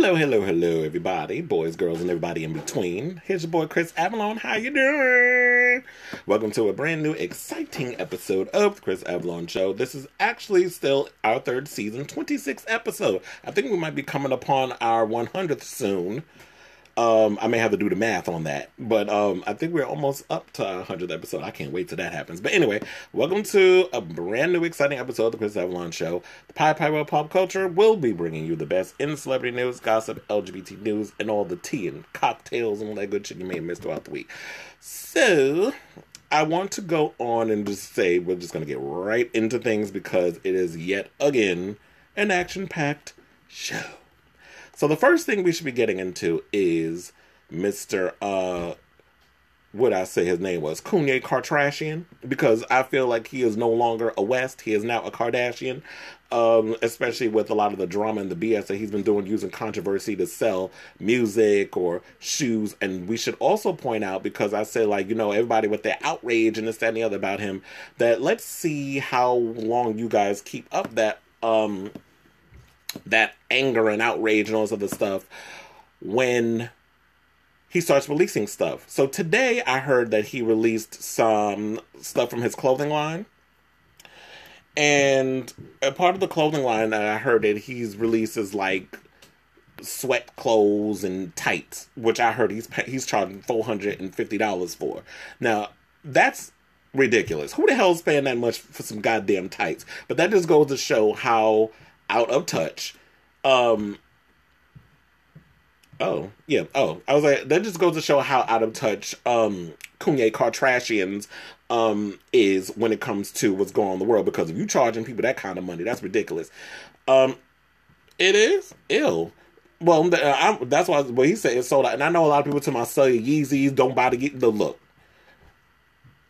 Hello, everybody. Boys, girls, and everybody in between. Here's your boy, Kris Avalon. How you doing? Welcome to a brand new, exciting episode of the Kris Avalon Show. This is actually still our third season, 26th episode. I think we might be coming upon our 100th soon. I may have to do the math on that, but I think we're almost up to our 100th episode. I can't wait till that happens. But anyway, welcome to a brand new exciting episode of the Kris Avalon Show. The Pie World Pop Culture will be bringing you the best in celebrity news, gossip, LGBT news, and all the tea and cocktails and all that good shit you may have missed throughout the week. So, I want to go on and just say we're just going to get right into things because it is yet again an action-packed show. So the first thing we should be getting into is Mr. What I say his name was? Koonye Kartrashian. Because I feel like he is no longer a West. He is now a Kardashian. Especially with a lot of the drama and the BS that he's been doing using controversy to sell music or shoes. And we should also point out, because I say like, everybody with their outrage and this, that, and the other about him, that let's see how long you guys keep up that anger and outrage and all this other stuff when he starts releasing stuff. So today I heard that he released some stuff from his clothing line. And a part of the clothing line that I heard that he's releases like sweat clothes and tights, which I heard he's charging $450 for. Now, that's ridiculous. Who the hell's paying that much for some goddamn tights? But that just goes to show how out of touch. I was like, that just goes to show how out of touch Koonye Kartrashian's is when it comes to what's going on in the world. Because if you charging people that kind of money, that's ridiculous. It is ill. Well, that's why what he said is sold out. And I know a lot of people tell me, sell your Yeezys, don't buy the look.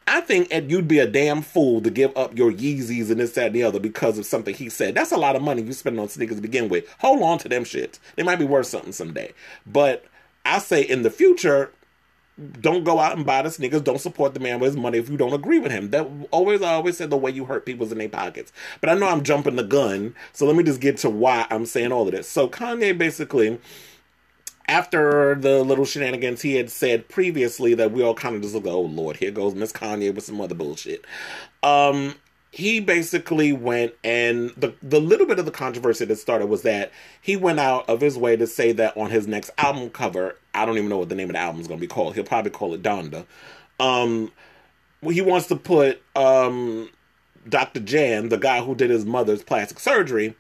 I think you'd be a damn fool to give up your Yeezys and this, that, and the other because of something he said. That's a lot of money you spend on sneakers to begin with. Hold on to them shits. They might be worth something someday. But I say in the future, don't go out and buy the sneakers. Don't support the man with his money if you don't agree with him. I always said the way you hurt people's in their pockets. But I know I'm jumping the gun, so let me just get to why I'm saying all of this. So Kanye basically, after the little shenanigans he had said previously that we all kind of just looked, oh Lord, here goes Miss Kanye with some other bullshit. He basically went, and the little bit of the controversy that started was that he went out of his way to say that on his next album cover, I don't even know what the name of the album is going to be called. He'll probably call it Donda. He wants to put Dr. Jan, the guy who did his mother's plastic surgery,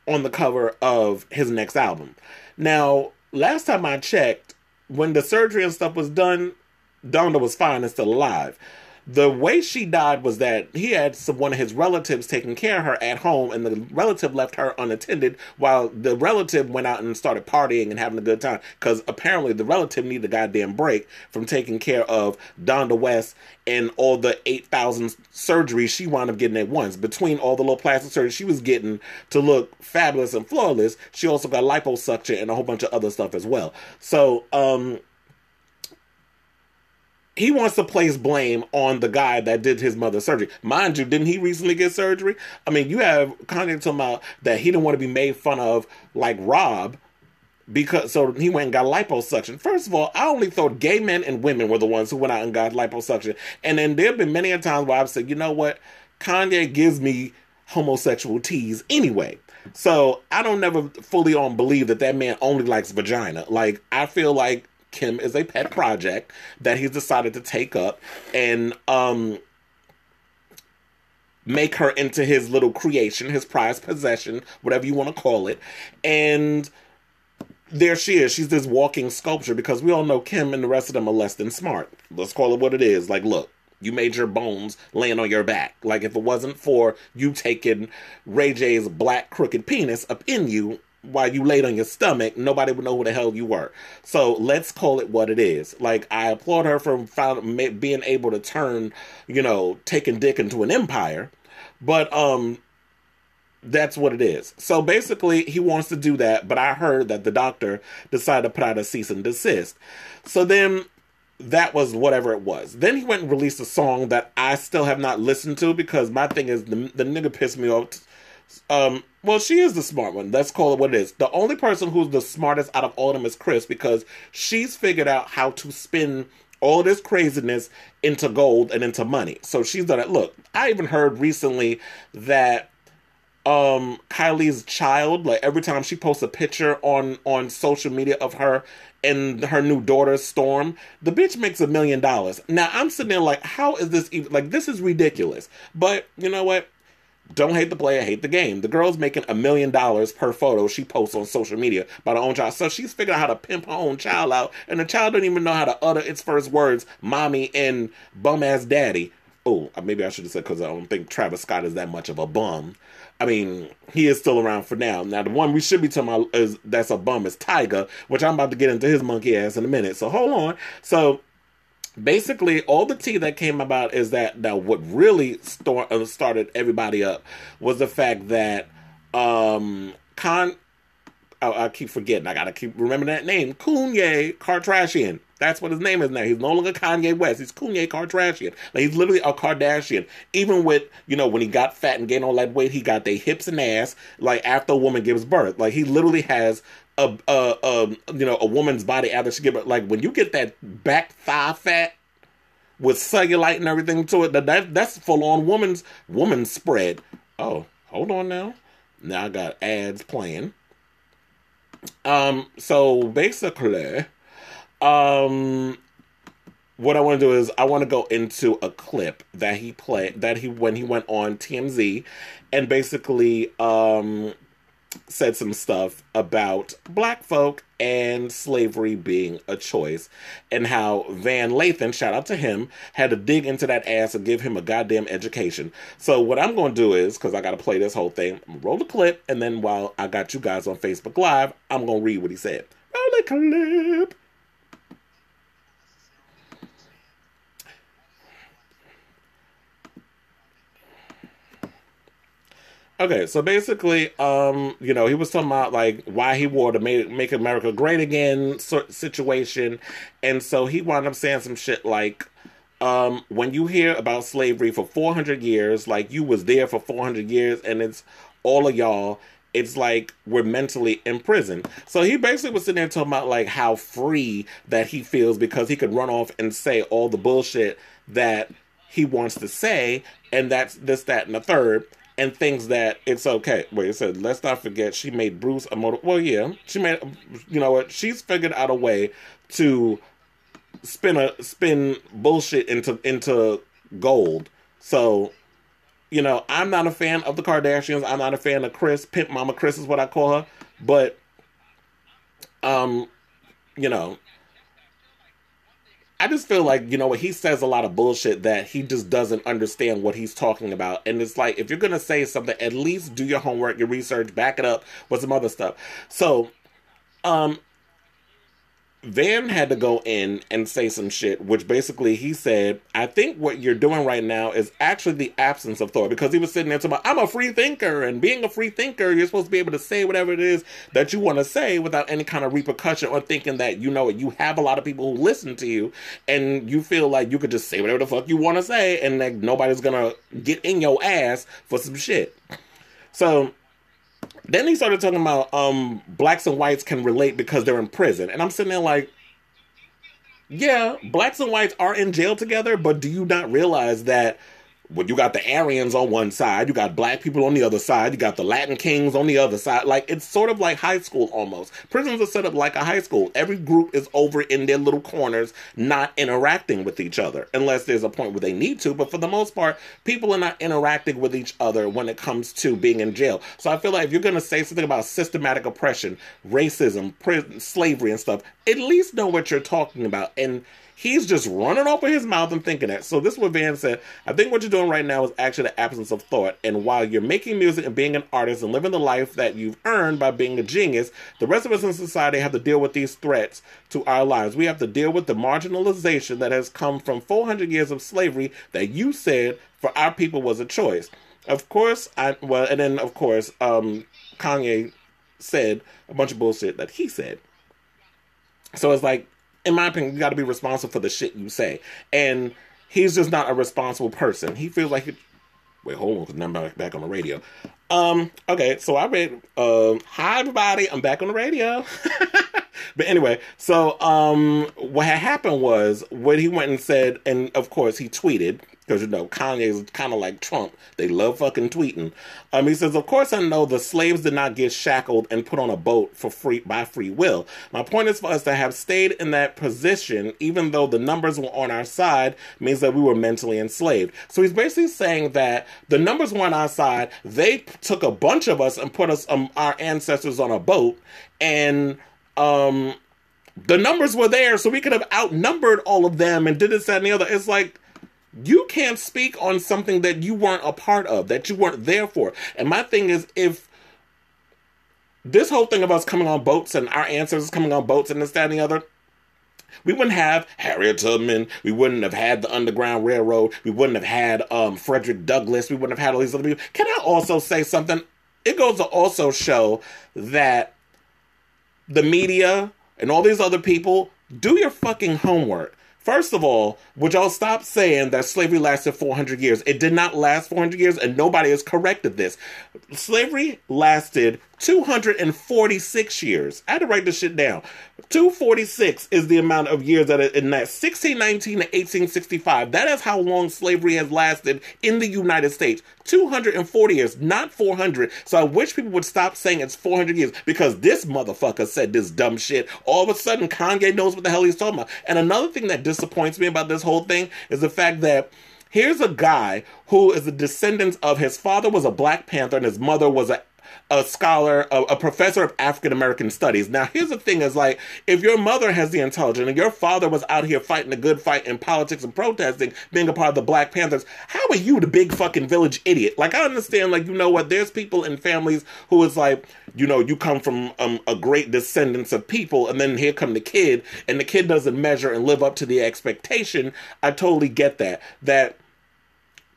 on the cover of his next album. Now, last time I checked, when the surgery and stuff was done, Donda was fine and still alive. The way she died was that he had one of his relatives taking care of her at home, and the relative left her unattended while the relative went out and started partying and having a good time. Because apparently the relative needed a goddamn break from taking care of Donda West and all the 8,000 surgeries she wound up getting at once. Between all the little plastic surgery she was getting to look fabulous and flawless, she also got liposuction and a whole bunch of other stuff as well. So, he wants to place blame on the guy that did his mother's surgery. Mind you, didn't he recently get surgery? I mean, you have Kanye talking about that he didn't want to be made fun of like Rob, so he went and got liposuction. First of all, I only thought gay men and women were the ones who went out and got liposuction. And then there have been many a times where I've said, you know what? Kanye gives me homosexual tease anyway. So I don't never fully believe that man only likes vagina. Like, I feel like Kim is a pet project that he's decided to take up and make her into his little creation, his prized possession, whatever you want to call it. And there she is. She's this walking sculpture, because we all know Kim and the rest of them are less than smart. Let's call it what it is. Like, look, you made your bones laying on your back. Like, if it wasn't for you taking Ray J's black crooked penis up in you while you laid on your stomach, nobody would know who the hell you were. So let's call it what it is. Like, I applaud her for being able to turn, taking dick into an empire. But that's what it is. So basically, he wants to do that. But I heard that the doctor decided to put out a cease and desist. So then that was whatever it was. Then he went and released a song that I still have not listened to, because my thing is the nigga pissed me off Well, she is the smart one. Let's call it what it is. The only person who's the smartest out of all of them is Kris, because she's figured out how to spin all this craziness into gold and into money. So she's done it. Look, I even heard recently that Kylie's child, like every time she posts a picture on social media of her and her new daughter Storm, the bitch makes $1 million. Now I'm sitting there like, how is this even, like, this is ridiculous. But you know what? Don't hate the player, hate the game. The girl's making $1 million per photo she posts on social media about her own child. So she's figured out how to pimp her own child out, and the child doesn't even know how to utter its first words, mommy and bum ass daddy. Oh, maybe I should have said, because I don't think Travis Scott is that much of a bum. I mean, he is still around for now. Now, the one we should be talking about that's a bum is Tyga, which I'm about to get into his monkey ass in a minute. So hold on. So basically, all the tea that came about is that now what really started everybody up was the fact that I keep forgetting. I gotta keep remembering that name. Koonye Kartrashian. That's what his name is now. He's no longer Kanye West. He's Koonye Kartrashian. Like, he's literally a Kardashian. Even with, when he got fat and gained all that weight, he got their hips and ass, like, after a woman gives birth. Like, he literally has a woman's body after she gives birth. Like, when you get that back thigh fat with cellulite and everything to it, that's full-on woman's spread. Oh, hold on now. Now I got ads playing. So basically, what I want to do is I want to go into a clip that he played when he went on TMZ and basically said some stuff about black folk and slavery being a choice, and how Van Lathan, shout out to him, had to dig into that ass and give him a goddamn education. So what I'm going to do is, because I got to play this whole thing, I'm roll the clip, and then while I got you guys on Facebook Live, I'm going to read what he said. Roll the clip. Okay, so basically, he was talking about, like, why he wore the Make America Great Again situation, and so he wound up saying some shit like, when you hear about slavery for 400 years, like, you was there for 400 years, and it's all of y'all, it's like we're mentally imprisoned. So he basically was sitting there talking about, like, how free that he feels because he could run off and say all the bullshit that he wants to say, and that's this, that, and the third, and things that it's okay. Wait, it said, let's not forget she made Bruce a motor. Well, yeah, she made, she's figured out a way to spin bullshit into gold. So, I'm not a fan of the Kardashians. I'm not a fan of Kris. Pimp Mama Kris is what I call her. But, I just feel like, he says a lot of bullshit that he just doesn't understand what he's talking about. And it's like, if you're going to say something, at least do your homework, your research, back it up with some other stuff. So, Van had to go in and say some shit, which basically he said, I think what you're doing right now is actually the absence of thought, because he was sitting there talking about, I'm a free thinker, and being a free thinker, you're supposed to be able to say whatever it is that you want to say without any kind of repercussion, or thinking that, you have a lot of people who listen to you, and you feel like you could just say whatever the fuck you want to say, and like nobody's gonna get in your ass for some shit. So then he started talking about blacks and whites can relate because they're in prison. And I'm sitting there like, yeah, blacks and whites are in jail together, but do you not realize that when you got the Aryans on one side, you got black people on the other side, you got the Latin Kings on the other side. Like, it's sort of like high school almost. Prisons are set up like a high school. Every group is over in their little corners, not interacting with each other, unless there's a point where they need to. But for the most part, people are not interacting with each other when it comes to being in jail. So I feel like if you're going to say something about systematic oppression, racism, prison, slavery and stuff, at least know what you're talking about. And he's just running off of his mouth and thinking that. So this is what Van said. I think what you're doing right now is actually the absence of thought. And while you're making music and being an artist and living the life that you've earned by being a genius, the rest of us in society have to deal with these threats to our lives. We have to deal with the marginalization that has come from 400 years of slavery that you said for our people was a choice. Of course, Kanye said a bunch of bullshit that he said. So it's like, in my opinion, you got to be responsible for the shit you say. And he's just not a responsible person. He feels like Wait, hold on, because now I'm back on the radio. Okay, so I read, hi everybody, I'm back on the radio. But anyway, so, what had happened was, what he went and said, and of course he tweeted, because, you know, Kanye is kind of like Trump. They love fucking tweeting. He says, of course I know the slaves did not get shackled and put on a boat for free by free will. My point is for us to have stayed in that position, even though the numbers were on our side, means that we were mentally enslaved. So he's basically saying that the numbers were on our side. They took a bunch of us and put us, our ancestors on a boat, and, the numbers were there, so we could have outnumbered all of them and did this, that, and the other. It's like, you can't speak on something that you weren't a part of, that you weren't there for. And my thing is, if this whole thing of us coming on boats and our ancestors coming on boats and this, that, and the other, we wouldn't have Harriet Tubman. We wouldn't have had the Underground Railroad. We wouldn't have had Frederick Douglass. We wouldn't have had all these other people. Can I also say something? It goes to also show that the media and all these other people, do your fucking homework. First of all, would y'all stop saying that slavery lasted 400 years? It did not last 400 years, and nobody has corrected this. Slavery lasted 246 years. I had to write this shit down. 246 is the amount of years that in that 1619 to 1865. That is how long slavery has lasted in the United States. 240 years, not 400. So I wish people would stop saying it's 400 years, because this motherfucker said this dumb shit. All of a sudden, Kanye knows what the hell he's talking about. And another thing that disappoints me about this whole thing is the fact that here's a guy who is a descendant of, his father was a Black Panther and his mother was a scholar, a professor of African American studies. Now, here's the thing is, like, if your mother has the intelligence and your father was out here fighting a good fight in politics and protesting, being a part of the Black Panthers, how are you the big fucking village idiot? Like, I understand, like, you know what, there's people in families who is like, you know, you come from a great descendants of people, and then here come the kid, and the kid doesn't measure and live up to the expectation. I totally get that. That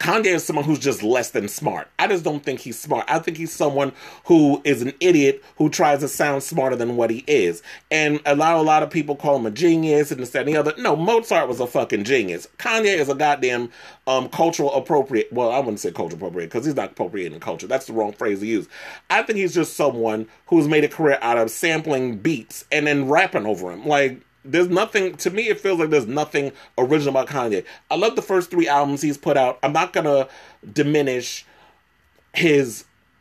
Kanye is someone who's just less than smart. I just don't think he's smart. I think he's someone who is an idiot who tries to sound smarter than what he is. And a lot of people call him a genius and this, that, and the other. No, Mozart was a fucking genius. Kanye is a goddamn cultural appropriate. Well, I wouldn't say cultural appropriate, because he's not appropriating culture. That's the wrong phrase to use. I think he's just someone who's made a career out of sampling beats and then rapping over them. Like, there's nothing, to me, it feels like there's nothing original about Kanye. I love the first 3 albums he's put out. I'm not gonna diminish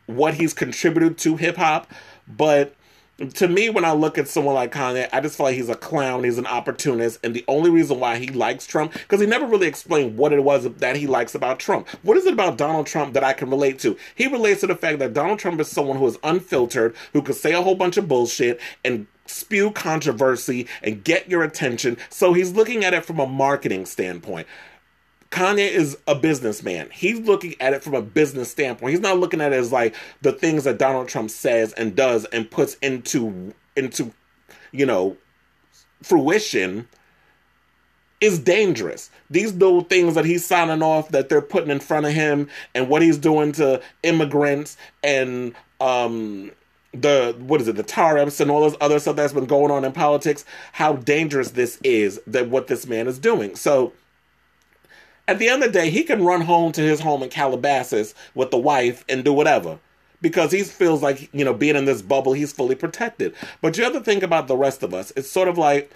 what he's contributed to hip-hop, but to me, when I look at someone like Kanye, I just feel like he's a clown, he's an opportunist, and the only reason why he likes Trump, because he never really explained what it was that he likes about Trump. What is it about Donald Trump that I can relate to? He relates to the fact that Donald Trump is someone who is unfiltered, who could say a whole bunch of bullshit, and spew controversy and get your attention. So he's looking at it from a marketing standpoint. Kanye is a businessman. He's looking at it from a business standpoint. He's not looking at it as like the things that Donald Trump says and does and puts into you know, fruition is dangerous. These little things that he's signing off that they're putting in front of him, and what he's doing to immigrants, and the tariffs and all this other stuff that's been going on in politics, how dangerous this is, that what this man is doing. So at the end of the day, he can run home to his home in Calabasas with the wife and do whatever, because he feels like, you know, being in this bubble, he's fully protected. But you have to think about the rest of us. It's sort of like,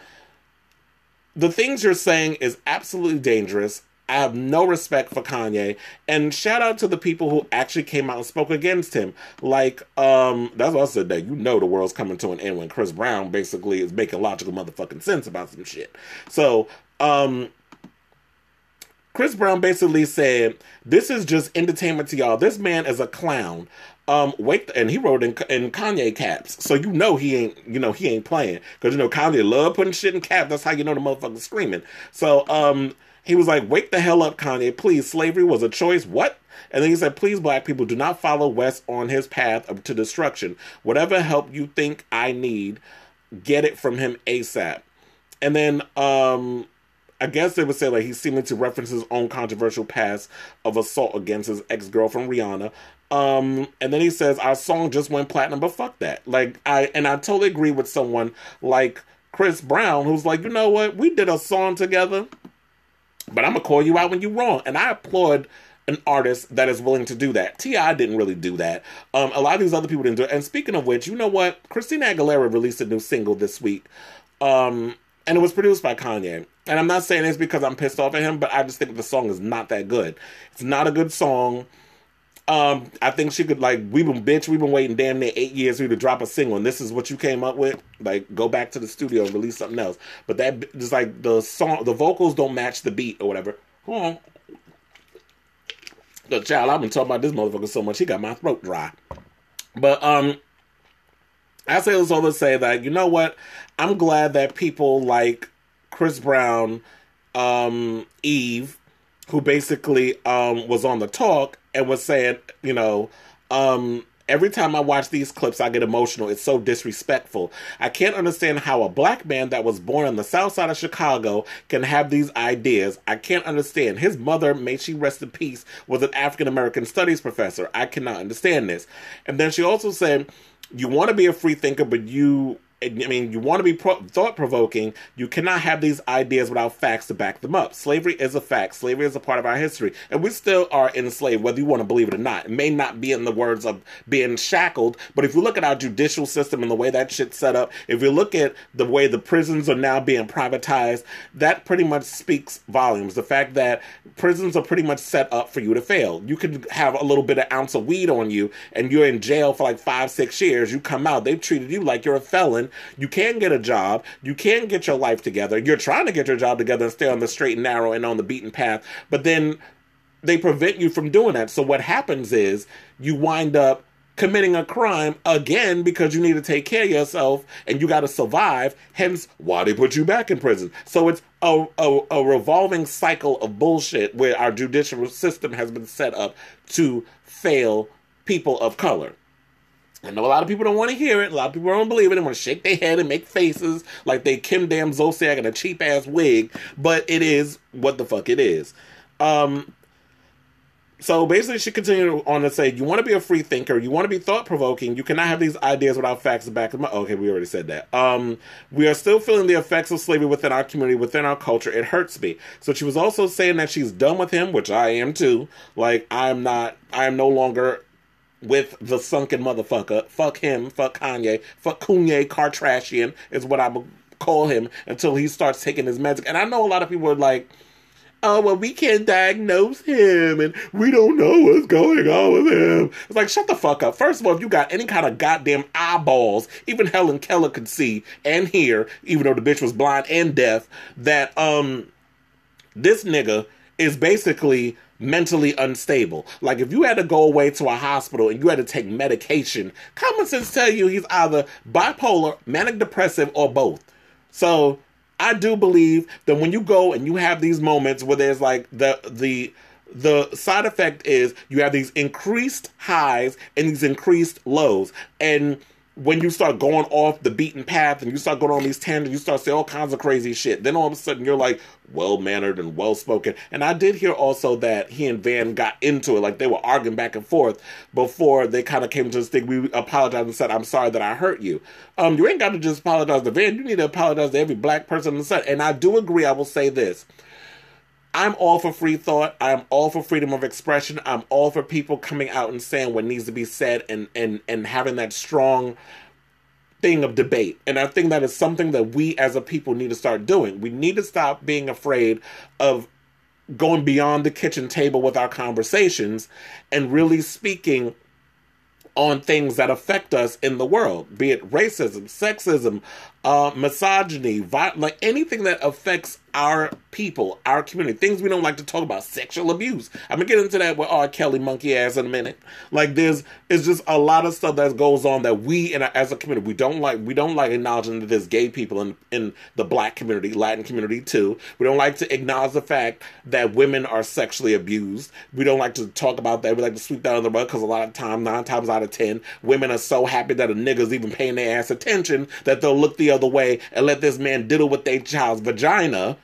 the things you're saying is absolutely dangerous. I have no respect for Kanye, and shout out to the people who actually came out and spoke against him. Like, that's what I said, that you know the world's coming to an end when Chris Brown basically is making logical motherfucking sense about some shit. So, Chris Brown basically said, this is just entertainment to y'all. This man is a clown. And he wrote in Kanye caps. So you know he ain't playing. Because, you know, Kanye love putting shit in caps. That's how you know the motherfucker's screaming. So, he was like, wake the hell up, Kanye. Please, slavery was a choice. What? And then he said, please, black people, do not follow West on his path to destruction. Whatever help you think I need, get it from him ASAP. And then, I guess they would say, like, he's seeming to reference his own controversial past of assault against his ex-girlfriend, Rihanna. And then he says, our song just went platinum, but fuck that. Like, I totally agree with someone like Chris Brown, who's like, you know what? We did a song together, but I'm gonna call you out when you're wrong. And I applaud an artist that is willing to do that. T.I. didn't really do that. A lot of these other people didn't do it. And speaking of which, you know what? Christina Aguilera released a new single this week. And it was produced by Kanye. And I'm not saying this because I'm pissed off at him, but I just think the song is not that good. It's not a good song. I think she could, like, we've been waiting damn near 8 years for you to drop a single, and this is what you came up with. Like, go back to the studio and release something else. But that is like the song, the vocals don't match the beat or whatever. Hold on. The child, I've been talking about this motherfucker so much, he got my throat dry. But I say this all to say that, you know what? I'm glad that people like Chris Brown, Eve, who basically was on the talk and was saying, you know, every time I watch these clips, I get emotional. It's so disrespectful. I can't understand how a black man that was born on the south side of Chicago can have these ideas. I can't understand. His mother, may she rest in peace, was an African-American studies professor. I cannot understand this. And then she also said, you want to be a free thinker, but you want to be thought-provoking. You cannot have these ideas without facts to back them up. Slavery is a fact. Slavery is a part of our history. And we still are enslaved, whether you want to believe it or not. It may not be in the words of being shackled, but if you look at our judicial system and the way that shit's set up, if you look at the way the prisons are now being privatized, that pretty much speaks volumes. The fact that prisons are pretty much set up for you to fail. You could have a little bit of ounce of weed on you, and you're in jail for like 5-6 years. You come out, they've treated you like you're a felon. You can't get a job. You can't get your life together. You're trying to get your job together and stay on the straight and narrow and on the beaten path. But then they prevent you from doing that. So what happens is you wind up committing a crime again because you need to take care of yourself and you got to survive. Hence why they put you back in prison. So it's a revolving cycle of bullshit where our judicial system has been set up to fail people of color. I know a lot of people don't want to hear it. A lot of people don't believe it. They want to shake their head and make faces like they Kim Damn Zolciak in a cheap-ass wig. But it is what the fuck it is. So basically she continued on to say, you want to be a free thinker. You want to be thought-provoking. You cannot have these ideas without facts to back them up. Okay, we already said that. We are still feeling the effects of slavery within our community, within our culture. It hurts me. So she was also saying that she's done with him, which I am too. Like, I am no longer with the sunken motherfucker. Fuck him. Fuck Kanye. Fuck Koonye Kartrashian is what I would call him until he starts taking his meds. And I know a lot of people are like, oh, well, we can't diagnose him and we don't know what's going on with him. It's like, shut the fuck up. First of all, if you got any kind of goddamn eyeballs, even Helen Keller could see and hear, even though the bitch was blind and deaf, that this nigga is basically mentally unstable. Like, if you had to go away to a hospital and you had to take medication, common sense tell you he's either bipolar, manic depressive, or both. So I do believe that when you go and you have these moments where there's like the side effect is you have these increased highs and these increased lows. And when you start going off the beaten path and you start going on these tangents, you start saying all kinds of crazy shit. Then all of a sudden you're like well-mannered and well-spoken. And I did hear also that he and Van got into it. Like, they were arguing back and forth before they kind of came to this thing. We apologized and said, I'm sorry that I hurt you. You ain't got to just apologize to Van. You need to apologize to every black person in the set. And I do agree. I will say this. I'm all for free thought. I'm all for freedom of expression. I'm all for people coming out and saying what needs to be said and having that strong thing of debate. And I think that is something that we as a people need to start doing. We need to stop being afraid of going beyond the kitchen table with our conversations and really speaking on things that affect us in the world, be it racism, sexism, misogyny, like anything that affects our people, our community, things we don't like to talk about, sexual abuse. I'm gonna get into that with R. Kelly monkey ass in a minute. Like, it's just a lot of stuff that goes on that we, as a community, we don't like acknowledging that there's gay people in the black community, Latin community too. We don't like to acknowledge the fact that women are sexually abused. We don't like to talk about that. We like to sweep that under the rug because a lot of time, 9 times out of 10, women are so happy that a nigga's even paying their ass attention that they'll look the other way and let this man diddle with their child's vagina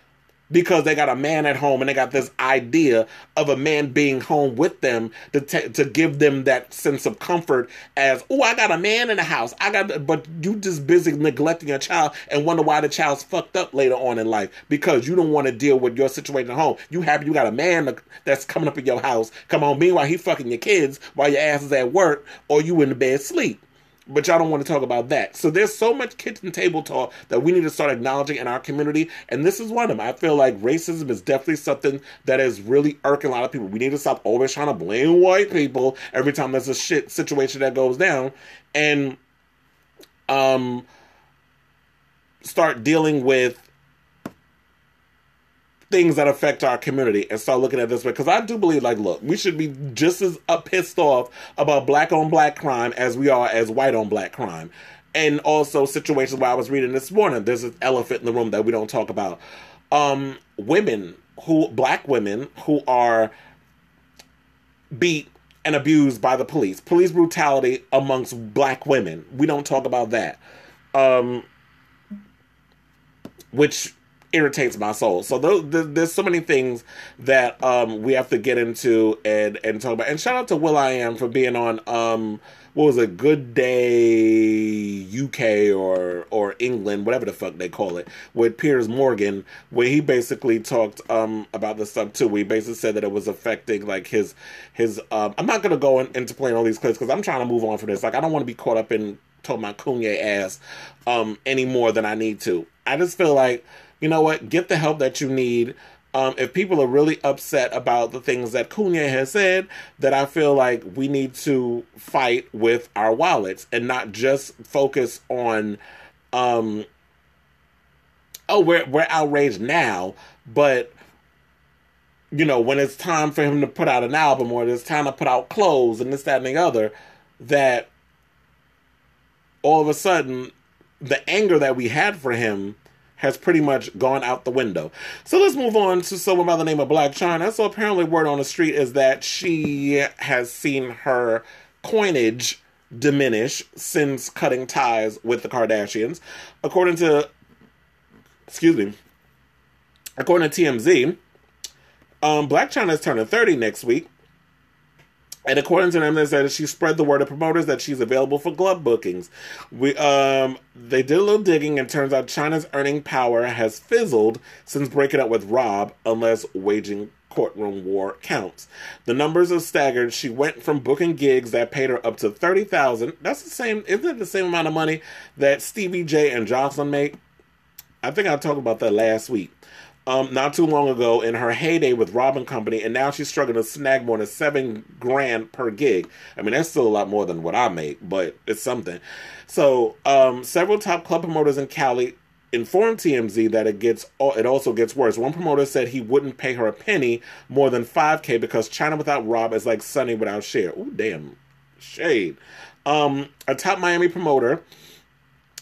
because they got a man at home and they got this idea of a man being home with them to give them that sense of comfort as, oh, I got a man in the house. But you just busy neglecting your child and wonder why the child's fucked up later on in life because you don't want to deal with your situation at home. You happy you got a man that's coming up in your house. Come on, meanwhile he fucking your kids while your ass is at work or you in the bed sleep. But y'all don't want to talk about that. So there's so much kitchen table talk that we need to start acknowledging in our community. And this is one of them. I feel like racism is definitely something that is really irking a lot of people. We need to stop always trying to blame white people every time there's a shit situation that goes down. And start dealing with things that affect our community and start looking at this way. Because I do believe, like, look, we should be just as pissed off about black-on-black crime as we are as white-on-black crime. And also situations where I was reading this morning, there's an elephant in the room that we don't talk about. Black women who are beat and abused by the police. Police brutality amongst black women. We don't talk about that. Which irritates my soul. So there's so many things that we have to get into and talk about. And shout out to will.i.am for being on what was it, Good Day UK or England, whatever the fuck they call it, with Piers Morgan, where he basically talked about this stuff too. He basically said that it was affecting like his I'm not gonna go into playing all these clips because I'm trying to move on from this. Like I don't want to be caught up in talking my Koonye ass any more than I need to. I just feel like, you know what? Get the help that you need. If people are really upset about the things that Koonye has said, that I feel like we need to fight with our wallets and not just focus on, we're outraged now, but, you know, when it's time for him to put out an album or it's time to put out clothes and this, that, and the other, that all of a sudden the anger that we had for him has pretty much gone out the window. So let's move on to someone by the name of Blac Chyna. So apparently word on the street is that she has seen her coinage diminish since cutting ties with the Kardashians. According to TMZ, Blac Chyna is turning 30 next week. And according to them, they said she spread the word to promoters that she's available for glove bookings. They did a little digging, and turns out Chyna's earning power has fizzled since breaking up with Rob, unless waging courtroom war counts. The numbers are staggered. She went from booking gigs that paid her up to $30,000. That's the same, isn't it the same amount of money that Stevie J and Jocelyn make? I think I talked about that last week. Not too long ago in her heyday with Rob & Company, and now she's struggling to snag more than $7,000 per gig. I mean, that's still a lot more than what I make, but it's something. So, several top club promoters in Cali informed TMZ that it also gets worse. One promoter said he wouldn't pay her a penny more than $5,000 because Chyna without Rob is like Sunny without Cher. Ooh, damn. Shade. A top Miami promoter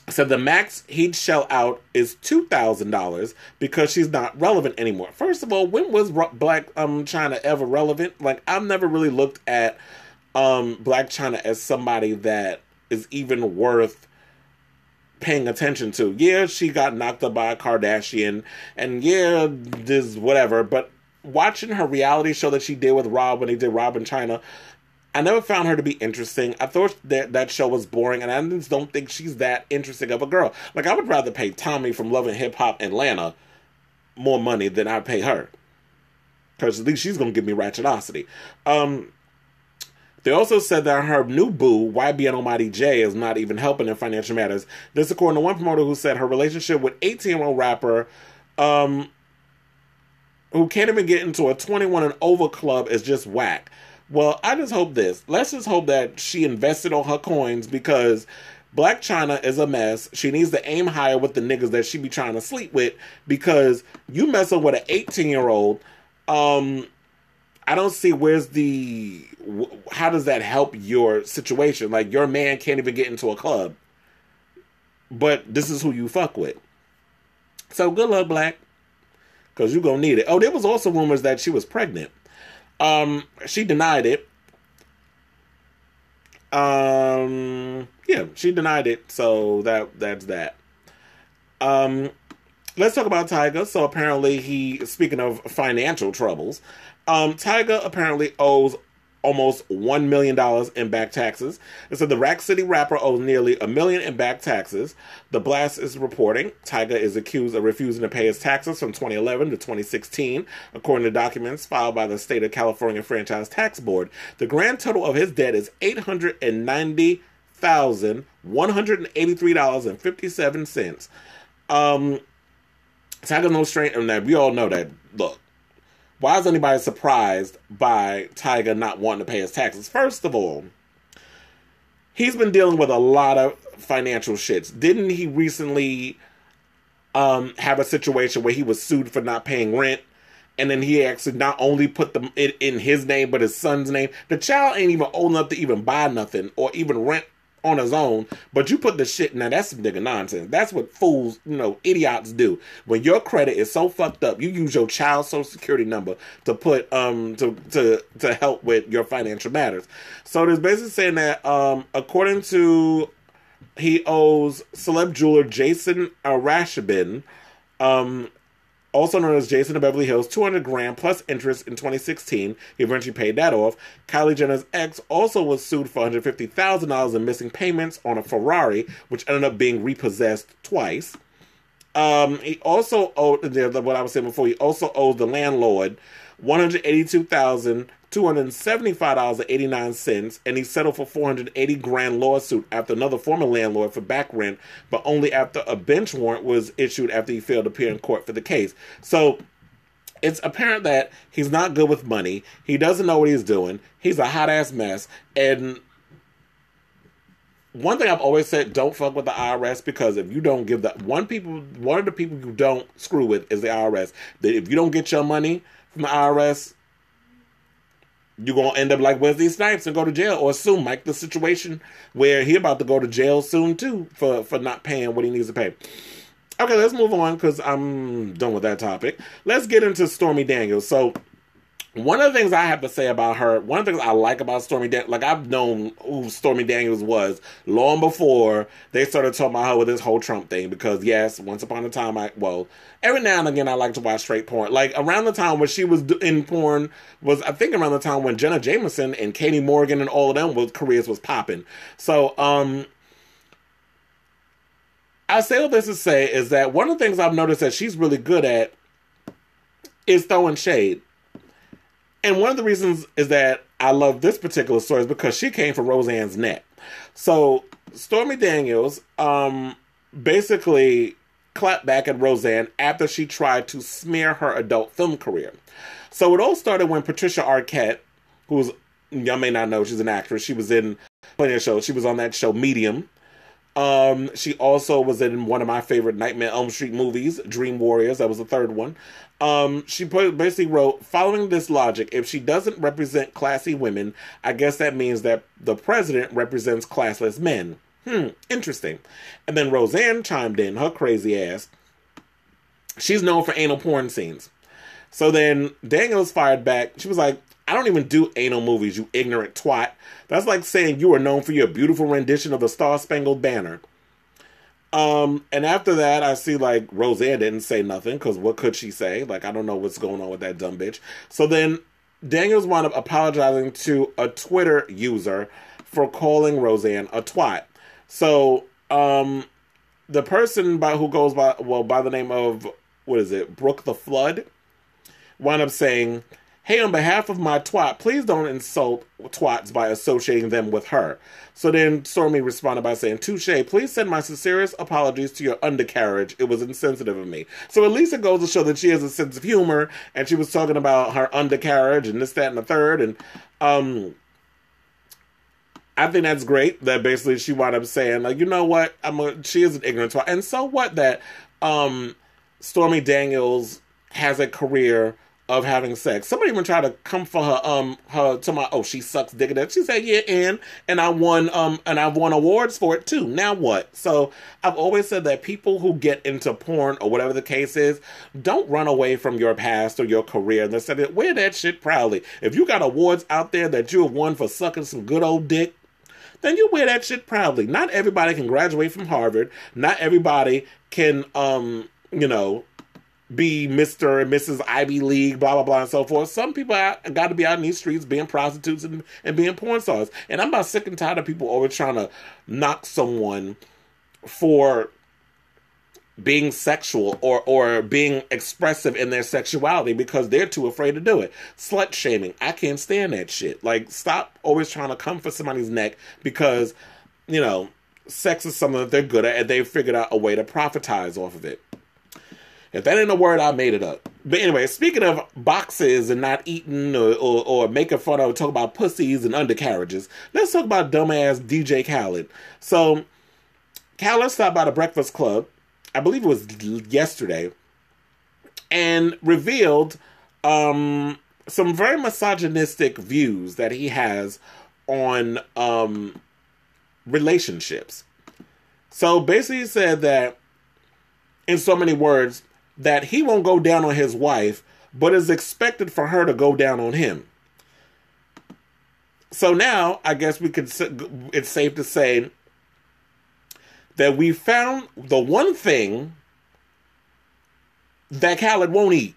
said the max he'd shell out is $2,000 because she's not relevant anymore. First of all, when was Blac Chyna ever relevant? Like, I've never really looked at Blac Chyna as somebody that is even worth paying attention to. Yeah, she got knocked up by a Kardashian, and yeah, this whatever, but watching her reality show that she did with Rob when he did Rob and Chyna, I never found her to be interesting. I thought that show was boring, and I just don't think she's that interesting of a girl. Like, I would rather pay Tommy from Love and Hip Hop Atlanta more money than I'd pay her. Because at least she's going to give me ratchetosity. They also said that her new boo, YBN Almighty J, is not even helping in financial matters. This according to one promoter who said her relationship with 18-year-old rapper, who can't even get into a 21 and over club, is just whack. Well, I just hope this. Let's just hope that she invested all her coins, because Blac Chyna is a mess. She needs to aim higher with the niggas that she be trying to sleep with, because you messing with an 18-year-old, I don't see how does that help your situation? Like, your man can't even get into a club, but this is who you fuck with. So good luck, Blac, because you're going to need it. Oh, there was also rumors that she was pregnant. She denied it. Yeah, she denied it. So that's that. let's talk about Tyga. So apparently speaking of financial troubles, Tyga apparently owes almost $1 million in back taxes. And so the Rack City rapper owes nearly $1 million in back taxes. The Blast is reporting Tyga is accused of refusing to pay his taxes from 2011 to 2016, according to documents filed by the State of California Franchise Tax Board. The grand total of his debt is $890,183.57. Tyga no stranger. Now we all know that. Look, why is anybody surprised by Tyga not wanting to pay his taxes? First of all, he's been dealing with a lot of financial shits. Didn't he recently have a situation where he was sued for not paying rent? And then he actually not only put it in his name, but his son's name. The child ain't even old enough to even buy nothing or even rent on his own, but you put the shit in there. That's some nigga nonsense. That's what fools, idiots do. When your credit is so fucked up, you use your child's social security number to put to help with your financial matters. So there's basically saying that according to, he owes celeb jeweler Jason Arashabin, also known as Jason of Beverly Hills, $200,000 plus interest in 2016. He eventually paid that off. Kylie Jenner's ex also was sued for $150,000 in missing payments on a Ferrari, which ended up being repossessed twice. He also owed, what I was saying before, he also owed the landlord $182,275.89, and he settled for $480,000 lawsuit after another former landlord for back rent, but only after a bench warrant was issued after he failed to appear in court for the case. So it's apparent that he's not good with money. He doesn't know what he's doing. He's a hot ass mess. And one thing I've always said, don't fuck with the IRS, because if you don't give one of the people you don't screw with is the IRS. That if you don't get your money from the IRS, you're going to end up like Wesley Snipes and go to jail, or soon, like the situation where he about to go to jail soon too for not paying what he needs to pay. Okay, let's move on because I'm done with that topic. Let's get into Stormy Daniels. So one of the things I have to say about her, one of the things I like about Stormy Daniels, like I've known who Stormy Daniels was long before they started talking about her with this whole Trump thing, because yes, once upon a time, every now and again I like to watch straight porn. Like around the time when she was in porn was, I think around the time when Jenna Jameson and Katie Morgan and all of them careers was popping. So, I say all this to say is that one of the things I've noticed that she's really good at is throwing shade. And one of the reasons is that I love this particular story is because she came from Roseanne's net. So Stormy Daniels basically clapped back at Roseanne after she tried to smear her adult film career. So it all started when Patricia Arquette, who's, y'all may not know, she's an actress. She was in plenty of shows. She was on that show Medium. She also was in one of my favorite Nightmare on Elm Street movies, Dream Warriors. That was the third one. She basically wrote, following this logic, if she doesn't represent classy women, I guess that means that the president represents classless men. Interesting. And then Roseanne chimed in, her crazy ass. She's known for anal porn scenes. So then Daniels fired back. She was like, I don't even do anal movies, you ignorant twat. That's like saying you are known for your beautiful rendition of the Star-Spangled Banner. And after that, I see, like, Roseanne didn't say nothing, because what could she say? Like, I don't know what's going on with that dumb bitch. So then Daniels wound up apologizing to a Twitter user for calling Roseanne a twat. So, the person who goes by the name of, Brooke the Flood, wound up saying, hey, on behalf of my twat, please don't insult twats by associating them with her. So then Stormy responded by saying, touche, please send my sincerest apologies to your undercarriage. It was insensitive of me. So at least it goes to show that she has a sense of humor, and she was talking about her undercarriage and this, that, and the third. And I think that's great that basically she wound up saying, like, you know what, she is an ignorant twat. And so what that Stormy Daniels has a career of having sex. Somebody even tried to come for her to my, she sucks dick. She said, yeah, and I won awards for it too. Now what? So I've always said that people who get into porn or whatever the case is, don't run away from your past or your career. And they said, wear that shit proudly. If you got awards out there that you have won for sucking some good old dick, then you wear that shit proudly. Not everybody can graduate from Harvard. Not everybody can you know, be Mr. and Mrs. Ivy League, blah, blah, blah, and so forth. Some people got to be out in these streets being prostitutes and being porn stars. And I'm about sick and tired of people always trying to knock someone for being sexual or being expressive in their sexuality because they're too afraid to do it. Slut shaming. I can't stand that shit. Like, stop always trying to come for somebody's neck because, you know, sex is something that they're good at and they've figured out a way to profitize off of it. If that ain't a word, I made it up. But anyway, speaking of boxes and not eating or making fun of, talk about pussies and undercarriages, let's talk about dumbass DJ Khaled. So, Khaled stopped by the Breakfast Club, I believe it was yesterday, and revealed some very misogynistic views that he has on relationships. So basically he said that, in so many words, that he won't go down on his wife, but is expected for her to go down on him. So now, I guess it's safe to say that we found the one thing that Khaled won't eat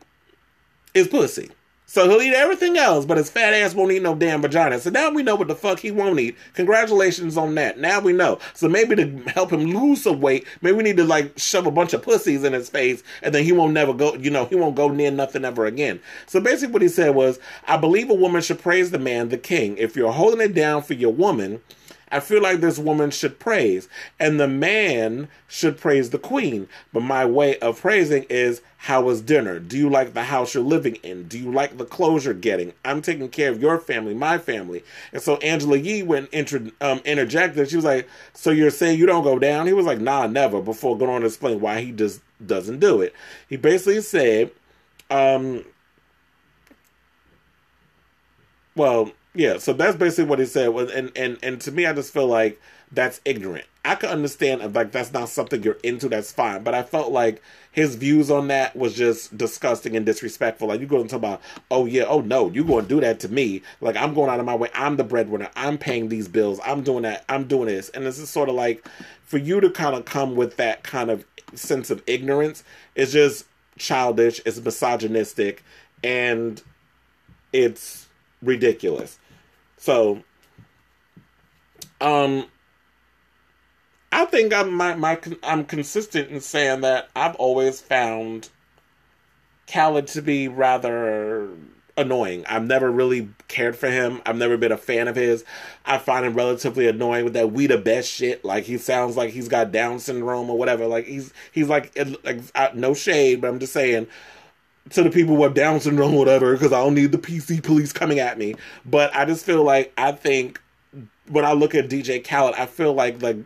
is pussy. So he'll eat everything else, but his fat ass won't eat no damn vagina. So now we know what the fuck he won't eat. Congratulations on that. Now we know. So maybe to help him lose some weight, maybe we need to like shove a bunch of pussies in his face and then he won't never go, he won't go near nothing ever again. So basically what he said was, I believe a woman should praise the man, the king. If you're holding it down for your woman, I feel like this woman should praise, and the man should praise the queen. But my way of praising is, how was dinner? Do you like the house you're living in? Do you like the clothes you're getting? I'm taking care of your family, my family. And so Angela Yee interjected. She was like, so you're saying you don't go down? He was like, nah, never, before going on to explain why he just doesn't do it. He basically said, yeah, so that's basically what he said. And to me, I just feel like that's ignorant. I could understand if like that's not something you're into, that's fine. But I felt like his views on that was just disgusting and disrespectful. Like, you go and talk about, oh yeah, oh no, you going to do that to me. Like, I'm going out of my way. I'm the breadwinner. I'm paying these bills. I'm doing that. I'm doing this. And this is sort of like, for you to kind of come with that kind of sense of ignorance, it's just childish, it's misogynistic, and it's ridiculous. So, I think I'm consistent in saying that I've always found Khaled to be rather annoying. I've never really cared for him. I've never been a fan of his. I find him relatively annoying with that "we the best" shit. Like, he sounds like he's got Down syndrome or whatever. Like, he's like no shade, but I'm just saying, to the people who have Down syndrome or whatever, because I don't need the PC police coming at me. But I just feel like, I think when I look at DJ Khaled, I feel like the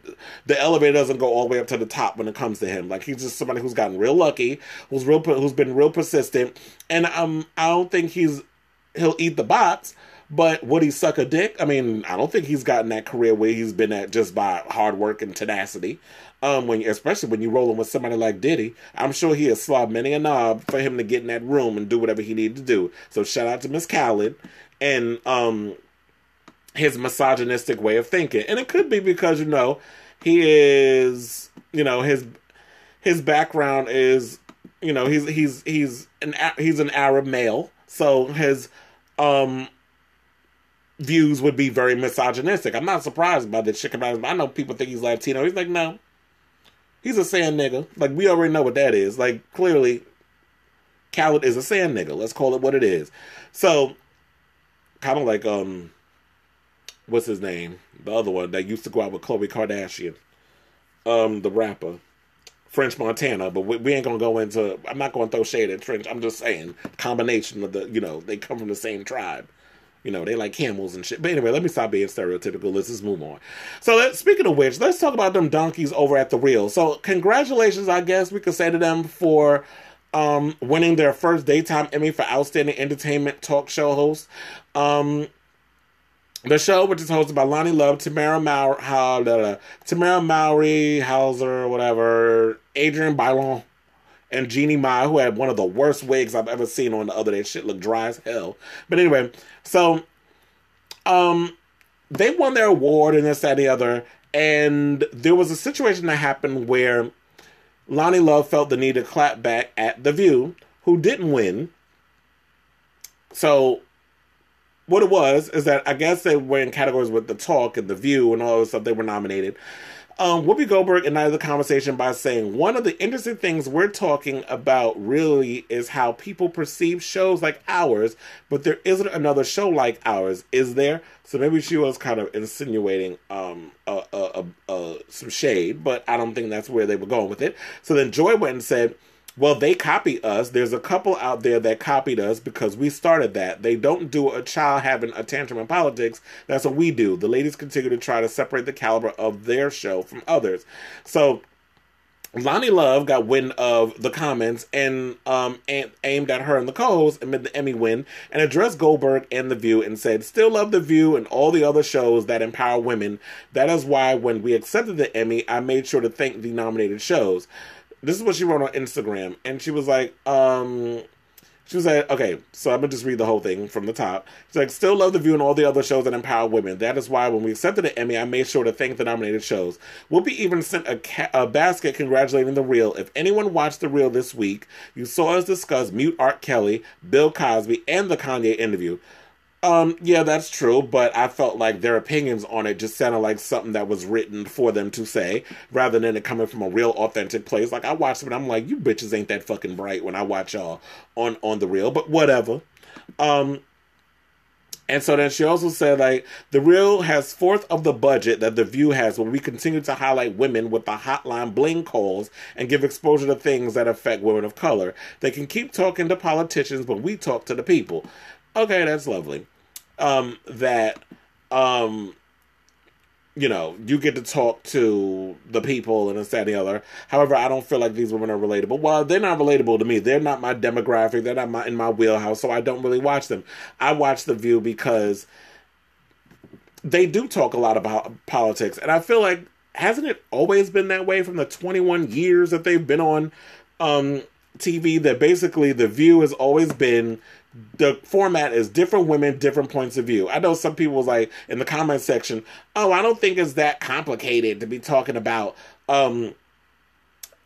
elevator doesn't go all the way up to the top when it comes to him. Like, he's just somebody who's gotten real lucky, who's been real persistent, and I don't think he'll eat the box. But would he suck a dick? I mean, I don't think he's gotten that career where he's been at just by hard work and tenacity. Especially when you're rolling with somebody like Diddy, I'm sure he has slobbed many a knob for him to get in that room and do whatever he needed to do. So shout out to Miss Khaled and his misogynistic way of thinking. And it could be because, he is, his background is, he's an Arab male. So his views would be very misogynistic. I'm not surprised by the shit about him. I know people think he's Latino. He's like, no. He's a sand nigga. Like, we already know what that is. Like, clearly, Khaled is a sand nigga. Let's call it what it is. So, kind of like, what's his name? The other one that used to go out with Koonye Kartrashian. The rapper. French Montana. But we ain't going to go into... I'm not going to throw shade at French. I'm just saying, combination of the, they come from the same tribe. They like camels and shit. But anyway, let me stop being stereotypical. Let's just move on. So, speaking of which, let's talk about them donkeys over at The Real. So, congratulations, I guess we could say to them for winning their first Daytime Emmy for Outstanding Entertainment Talk Show Host. The show, which is hosted by Lonnie Love, Tamara Mowry, Hauser, whatever, Adrian Bailon, and Jeannie Mai, who had one of the worst wigs I've ever seen on the other day. Shit looked dry as hell. But anyway, so they won their award and this, that, and the other. And there was a situation that happened where Lonnie Love felt the need to clap back at The View, who didn't win. So what it was is that I guess they were in categories with The Talk and The View and all this stuff. They were nominated. Whoopi Goldberg ignited the conversation by saying, one of the interesting things we're talking about really is how people perceive shows like ours, but there isn't another show like ours, is there? So maybe she was kind of insinuating some shade, but I don't think that's where they were going with it. So then Joy went and said, well, they copy us. There's a couple out there that copied us because we started that. They don't do a child having a tantrum in politics. That's what we do. The ladies continue to try to separate the caliber of their show from others. So Lonnie Love got wind of the comments and aimed at her and the co-host amid the Emmy win and addressed Goldberg and The View and said, still love The View and all the other shows that empower women. That is why when we accepted the Emmy, I made sure to thank the nominated shows. This is what she wrote on Instagram, and she was like, okay, so I'm going to just read the whole thing from the top. She's like, still love The View and all the other shows that empower women. That is why when we accepted the Emmy, I made sure to thank the nominated shows. Whoopi even sent a basket congratulating The Real. If anyone watched The Real this week, you saw us discuss Mute R. Kelly, Bill Cosby, and the Kanye interview. Yeah, that's true, but I felt like their opinions on it just sounded like something that was written for them to say, rather than it coming from a real authentic place. Like, I watched them and I'm like, you bitches ain't that fucking bright when I watch y'all on The Real, but whatever. And so then she also said, like, The Real has fourth of the budget that The View has when we continue to highlight women with the hotline bling calls and give exposure to things that affect women of color. They can keep talking to politicians, but we talk to the people. Okay, that's lovely. You know, you get to talk to the people and this, that, and the other. However, I don't feel like these women are relatable. Well, they're not relatable to me. They're not my demographic. They're not in my wheelhouse, so I don't really watch them. I watch The View because they do talk a lot about politics. And I feel like, hasn't it always been that way from the 21 years that they've been on TV? That basically The View has always been, the format is different women, different points of view. I know some people was like in the comment section, oh, I don't think it's that complicated to be talking about getting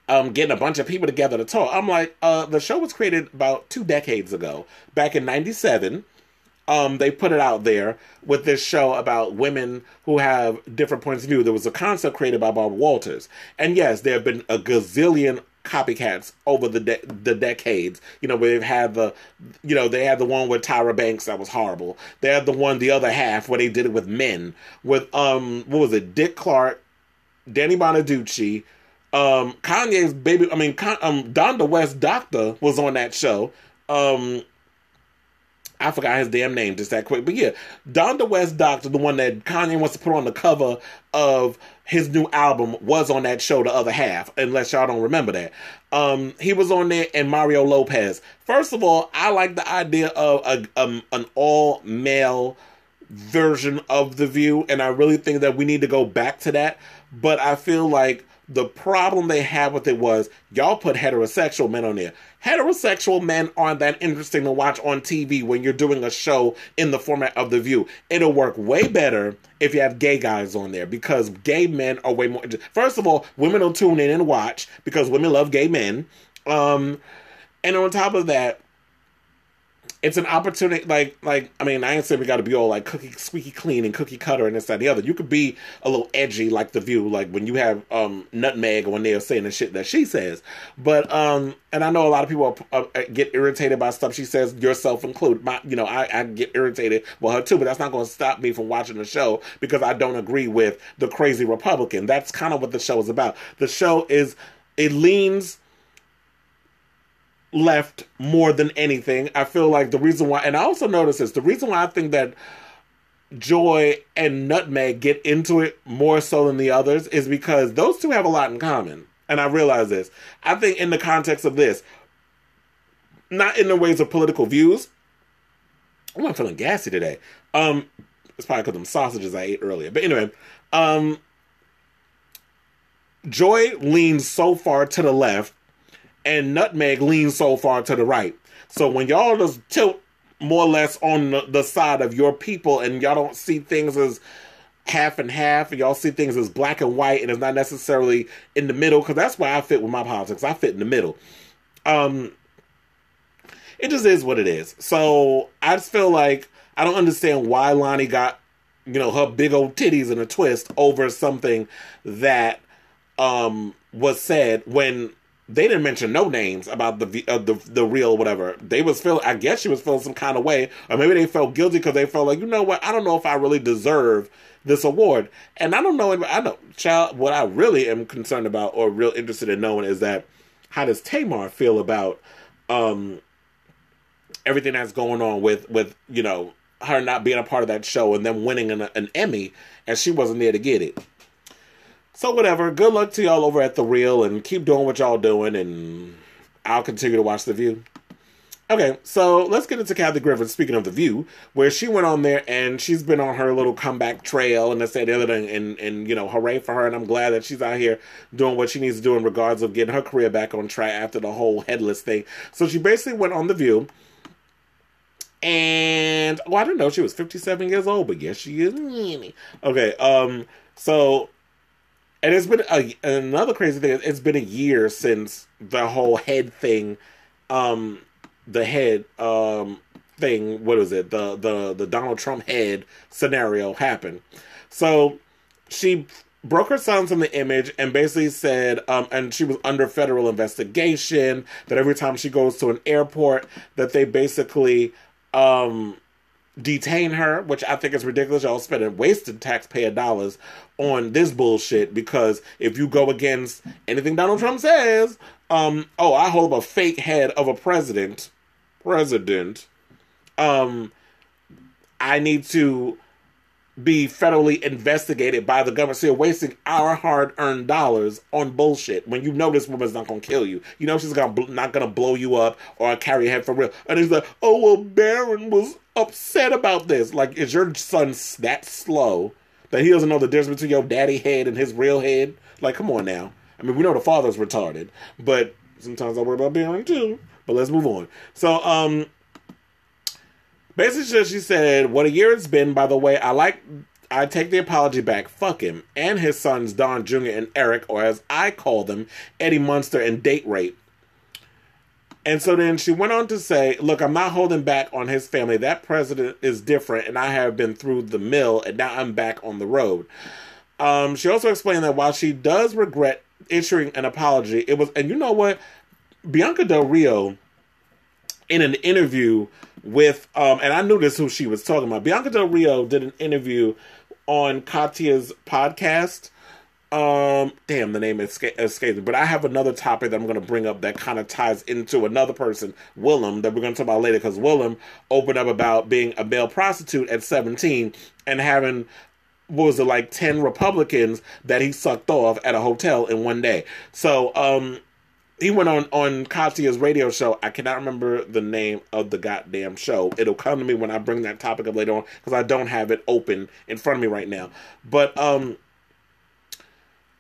a bunch of people together to talk. I'm like, the show was created about 2 decades ago. Back in 97, they put it out there with this show about women who have different points of view. There was a concept created by Barbara Walters. And yes, there have been a gazillion copycats over the decades, you know, where they've had they had the one with Tyra Banks that was horrible. They had the other half where they did it with men, with what was it, Dick Clark, Danny Bonaducci, Kanye's baby, Donda West Doctor was on that show. I forgot his damn name just that quick. But yeah, Donda West Doctor, the one that Kanye wants to put on the cover of his new album, was on that show, The Other Half, unless y'all don't remember that. He was on there, and Mario Lopez. First of all, I like the idea of an all-male version of The View, and I really think that we need to go back to that. But I feel like the problem they had with it was, y'all put heterosexual men on there. Heterosexual men aren't that interesting to watch on TV when you're doing a show in the format of The View. It'll work way better if you have gay guys on there, because gay men are way more interesting. First of all, women will tune in and watch because women love gay men. And on top of that, it's an opportunity, I ain't saying we got to be all like squeaky clean and cookie cutter and this, that, and the other. You could be a little edgy like The View, like when you have Nutmeg on there saying the shit that she says. But, and I know a lot of people get irritated by stuff she says, yourself included. I get irritated with her too, but that's not going to stop me from watching the show because I don't agree with the crazy Republican. That's kind of what the show is about. The show it leans left more than anything. I feel like the reason why, and I also notice this, the reason why I think that Joy and Nutmeg get into it more so than the others is because those two have a lot in common. And I realize this. I think in the context of this, not in the ways of political views. I'm feeling gassy today. It's probably because of them sausages I ate earlier. But anyway, Joy leans so far to the left and Nutmeg leans so far to the right. So when y'all just tilt more or less on the side of your people and y'all don't see things as half and half, and y'all see things as black and white, and it's not necessarily in the middle, because that's where I fit with my politics. I fit in the middle. It just is what it is. So I just feel like I don't understand why Lonnie got, her big old titties in a twist over something that was said when they didn't mention no names about the real whatever. They was feeling, I guess she was feeling some kind of way, or maybe they felt guilty because they felt like, you know what, I don't know if I really deserve this award. And I don't know, child, what I really am concerned about or real interested in knowing is that how does Tamar feel about everything that's going on with her not being a part of that show and them winning an Emmy and she wasn't there to get it. So whatever, good luck to y'all over at The Real and keep doing what y'all doing, and I'll continue to watch The View. Okay, so let's get into Kathy Griffin, speaking of The View, where she went on there and she's been on her little comeback trail and the other thing, and hooray for her, and I'm glad that she's out here doing what she needs to do in regards of getting her career back on track after the whole headless thing. So she basically went on The View, and, I didn't know she was 57 years old, but yes, she is. Okay, so... And it's been another crazy thing. It's been a year since the whole head thing, the head thing. What is it? The Donald Trump head scenario happened. So she broke her silence on the image and basically said, and she was under federal investigation. That every time she goes to an airport, that they basically detain her, which I think is ridiculous. Y'all spending wasted taxpayer dollars on this bullshit, because if you go against anything Donald Trump says, I hold up a fake head of a president, I need to be federally investigated by the government. So you're wasting our hard-earned dollars on bullshit when you know this woman's not going to kill you. You know she's not going to blow you up or carry your head for real. And he's like, oh, well, Barron was upset about this. Like, is your son that slow that he doesn't know the difference between your daddy head and his real head? Like, come on now. I mean, we know the father's retarded, but sometimes I worry about Barron too. But let's move on. So, basically, she said, what a year it's been. By the way, I take the apology back. Fuck him. And his sons, Don Jr. and Eric, or as I call them, Eddie Munster and date rape. And so then she went on to say, look, I'm not holding back on his family. That president is different, and I have been through the mill, and now I'm back on the road. She also explained that while she does regret issuing an apology, it was, and you know what? Bianca Del Rio, in an interview with, and I knew this who she was talking about. Bianca Del Rio did an interview on Katya's podcast. Damn, the name escapes me. But I have another topic that I'm going to bring up that kind of ties into another person, Willem, that we're going to talk about later. Because Willem opened up about being a male prostitute at 17 and having, 10 Republicans that he sucked off at a hotel in one day. So, he went on Katya's radio show. I cannot remember the name of the goddamn show. It'll come to me when I bring that topic up later on, because I don't have it open in front of me right now. But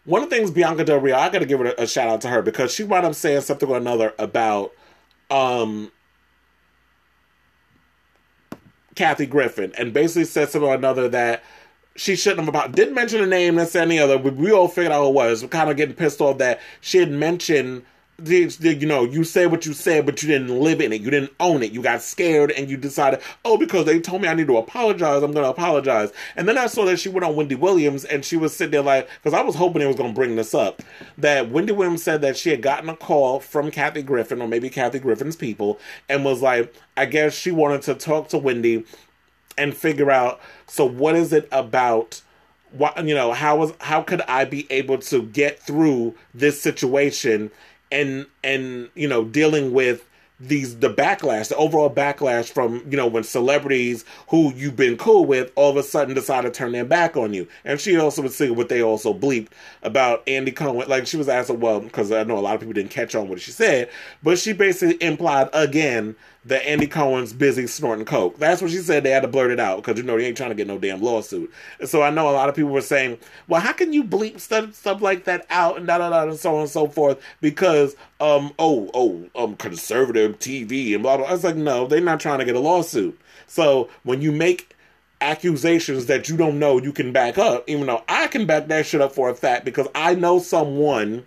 one of the things Bianca Del Rio, I got to give her a shout out to her, because she wound up saying something or another about Kathy Griffin, and basically said something or another that she shouldn't have didn't mention a name, that's any other. We all figured out who it was. We're kind of getting pissed off that she had mentioned, you said what you said, but you didn't live in it. You didn't own it. You got scared and you decided, because they told me I need to apologize, I'm going to apologize. And then I saw that she went on Wendy Williams and she was sitting there like, because I was hoping it was going to bring this up, that Wendy Williams said that she had gotten a call from Kathy Griffin, or maybe Kathy Griffin's people, and was like, I guess she wanted to talk to Wendy and figure out, so what is it about, how could I be able to get through this situation and dealing with the backlash, the overall backlash from, when celebrities who you've been cool with all of a sudden decide to turn their back on you. And she also was saying what they also bleeped about Andy Cohen. Like, she was asked, because I know a lot of people didn't catch on what she said, but she basically implied again that Andy Cohen's busy snorting coke. That's what she said. They had to blurt it out because, they ain't trying to get no damn lawsuit. And so I know a lot of people were saying, well, how can you bleep stuff like that out and da-da-da and so on and so forth because, conservative TV and blah, blah. I was like, no, they're not trying to get a lawsuit. So when you make accusations that you don't know you can back up, even though I can back that shit up for a fact because I know someone,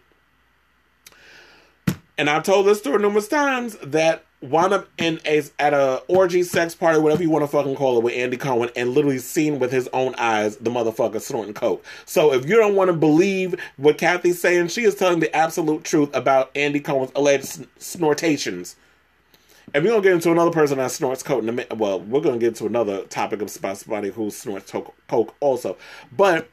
and I've told this story numerous times, that wound up at a orgy, sex party, whatever you want to fucking call it, with Andy Cohen, and literally seen with his own eyes the motherfucker snorting coke. So if you don't want to believe what Kathy's saying, she is telling the absolute truth about Andy Cohen's alleged snortations. And we're going to get into another person that snorts coke in a minute. Well, we're going to get into another topic about somebody who snorts coke also. But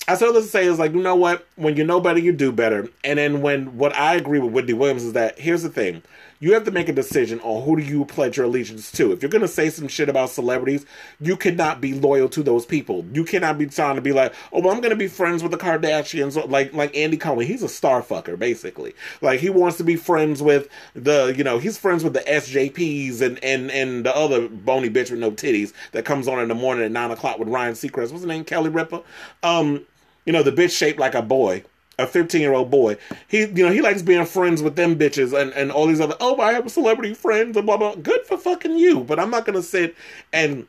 I said this to say is like, you know what? When you know better, you do better. And then what I agree with Whitney Williams is that, here's the thing. You have to make a decision on who do you pledge your allegiance to. If you're going to say some shit about celebrities, you cannot be loyal to those people. You cannot be trying to be like, oh, well, I'm going to be friends with the Kardashians. Like Andy Cohen. He's a star fucker, basically. Like, he wants to be friends with he's friends with the SJPs and the other bony bitch with no titties that comes on in the morning at 9 o'clock with Ryan Seacrest. What's his name? Kelly Ripa? The bitch shaped like a boy. A 15-year-old boy. He likes being friends with them bitches and all these other, oh, I have a celebrity friends and blah, blah. Good for fucking you. But I'm not going to sit and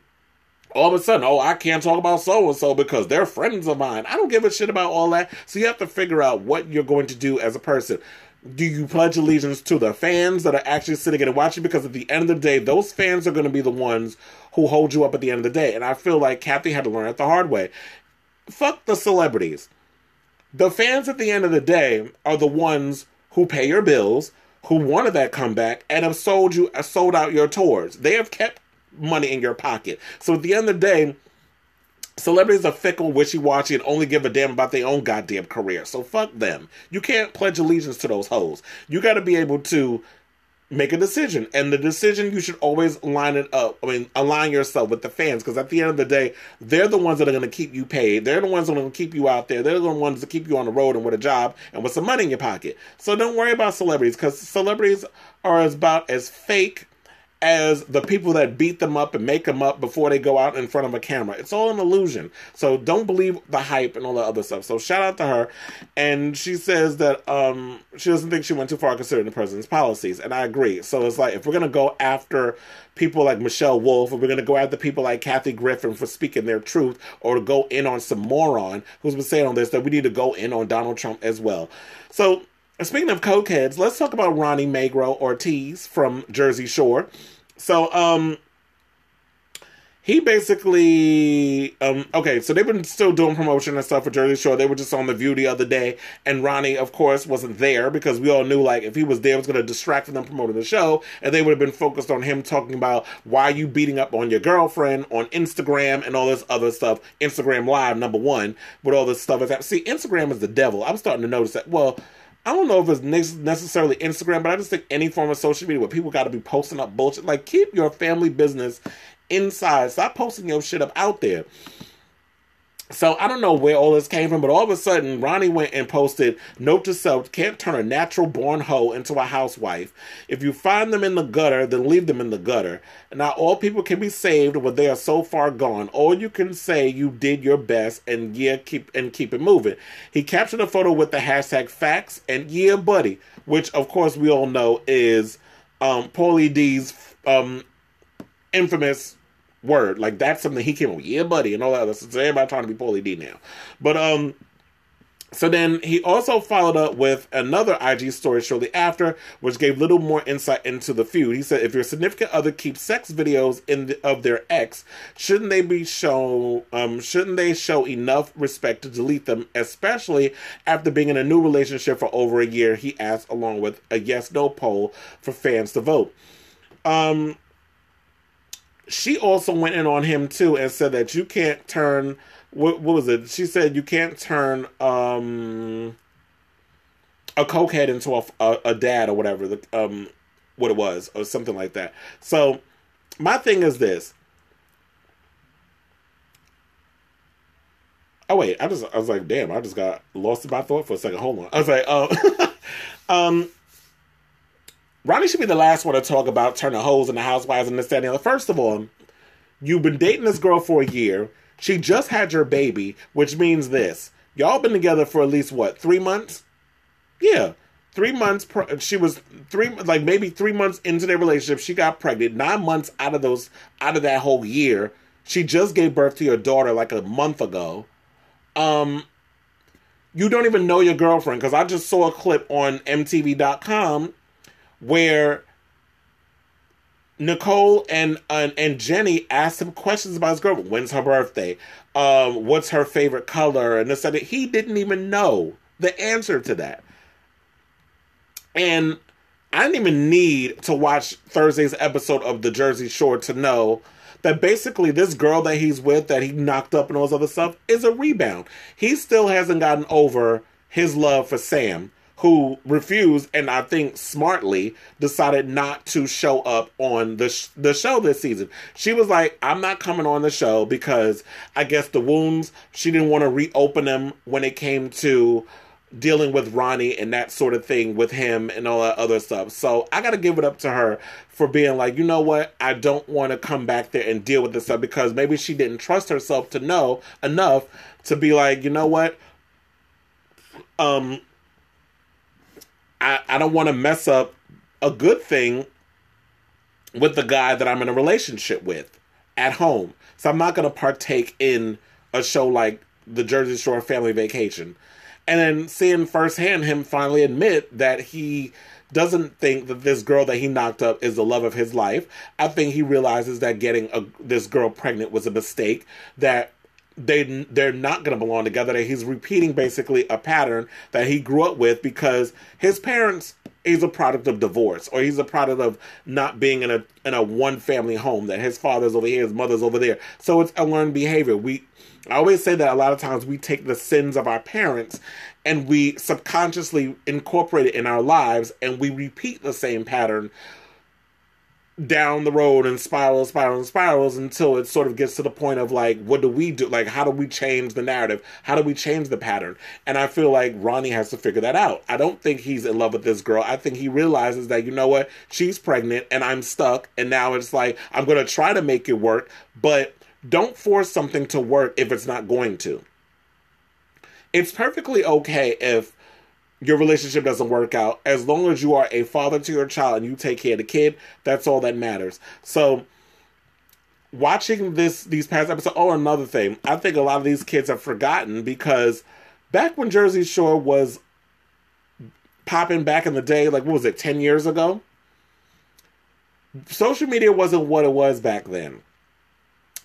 all of a sudden, oh, I can't talk about so-and-so because they're friends of mine. I don't give a shit about all that. So you have to figure out what you're going to do as a person. Do you pledge allegiance to the fans that are actually sitting and watching? Because at the end of the day, those fans are going to be the ones who hold you up at the end of the day. And I feel like Kathy had to learn it the hard way. Fuck the celebrities. The fans at the end of the day are the ones who pay your bills, who wanted that comeback, and have sold out your tours. They have kept money in your pocket. So at the end of the day, celebrities are fickle, wishy-washy, and only give a damn about their own goddamn career. So fuck them. You can't pledge allegiance to those hoes. You got to be able to make a decision. And the decision, you should always align yourself with the fans. Because at the end of the day, they're the ones that are going to keep you paid. They're the ones that are going to keep you out there. They're the ones that keep you on the road and with a job and with some money in your pocket. So don't worry about celebrities. Because celebrities are about as fake as the people that beat them up and make them up before they go out in front of a camera. It's all an illusion. So don't believe the hype and all that other stuff. So shout out to her. And she says that she doesn't think she went too far considering the president's policies. And I agree. So it's like, if we're going to go after people like Michelle Wolf, or we're going to go after people like Kathy Griffin for speaking their truth, or to go in on some moron who's been saying on this, that we need to go in on Donald Trump as well. So speaking of cokeheads, let's talk about Ronnie Magro Ortiz from Jersey Shore. So, he basically, so they've been still doing promotion and stuff for Jersey Shore. They were just on The View the other day, and Ronnie, of course, wasn't there because we all knew, like, if he was there, it was going to distract from them promoting the show, and they would have been focused on him talking about why you beating up on your girlfriend on Instagram and all this other stuff. Instagram Live, number one, with all this stuff. See, Instagram is the devil. I'm starting to notice that, well, I don't know if it's necessarily Instagram, but I just think any form of social media where people got to be posting up bullshit. Like, keep your family business inside. Stop posting your shit up out there. So I don't know where all this came from, but all of a sudden, Ronnie went and posted, note to self, can't turn a natural born hoe into a housewife. If you find them in the gutter, then leave them in the gutter. Now, all people can be saved when they are so far gone. All you can say, you did your best, and keep it moving. He captured a photo with the hashtag facts and yeah, buddy, which, of course, we all know is Paulie D's infamous word. Like, that's something he came up with, yeah, buddy, and all that other stuff. So everybody trying to be Paulie D now. But so then he also followed up with another IG story shortly after, which gave little more insight into the feud. He said, if your significant other keeps sex videos of their ex, shouldn't they show enough respect to delete them, especially after being in a new relationship for over a year? He asked, along with a yes/no poll for fans to vote. She also went in on him, too, and said that you can't turn... What was it? She said you can't turn a cokehead into a dad or whatever, what it was, or something like that. So, my thing is this. Oh, wait. I was like, damn, I just got lost in my thought for a second. Hold on. I was like, Ronnie should be the last one to talk about turning hoes into housewives and this, that, and the other. First of all, you've been dating this girl for a year. She just had your baby, which means this. Y'all been together for at least, 3 months? Yeah. 3 months. She was maybe 3 months into their relationship. She got pregnant. 9 months out of that whole year, She just gave birth to your daughter like a month ago. You don't even know your girlfriend, because I just saw a clip on MTV.com where Nicole and Jenny asked him questions about his girlfriend. When's her birthday? What's her favorite color? And this, that. He didn't even know the answer to that. And I didn't even need to watch Thursday's episode of The Jersey Shore to know that basically this girl that he's with, that he knocked up and all this other stuff, is a rebound. He still hasn't gotten over his love for Sam, who refused, and I think smartly, decided not to show up on the show this season. She was like, I'm not coming on the show because I guess the wounds, she didn't want to reopen them when it came to dealing with Ronnie and that sort of thing with him and all that other stuff. So I got to give it up to her for being like, you know what? I don't want to come back there and deal with this stuff, because maybe she didn't trust herself to know enough to be like, you know what? I don't want to mess up a good thing with the guy that I'm in a relationship with at home. So I'm not going to partake in a show like The Jersey Shore Family Vacation. And then seeing firsthand him finally admit that he doesn't think that this girl that he knocked up is the love of his life. I think he realizes that getting this girl pregnant was a mistake, that they're not going to belong together, that he's repeating basically a pattern that he grew up with, because his parents, he's a product of divorce, or he's a product of not being in a one family home, that his father's over here, his mother's over there. So it's a learned behavior. I always say that a lot of times we take the sins of our parents and we subconsciously incorporate it in our lives, and we repeat the same pattern down the road and spirals until it sort of gets to the point of like, what do we do? Like, how do we change the narrative? How do we change the pattern? And I feel like Ronnie has to figure that out. I don't think he's in love with this girl. I think he realizes that, you know what? She's pregnant and I'm stuck. And now it's like, I'm going to try to make it work, but don't force something to work if it's not going to. It's perfectly okay if your relationship doesn't work out, as long as you are a father to your child and you take care of the kid. That's all that matters. So watching these past episodes, another thing, I think a lot of these kids have forgotten, because back when Jersey Shore was popping back in the day, like, what was it, 10 years ago? Social media wasn't what it was back then.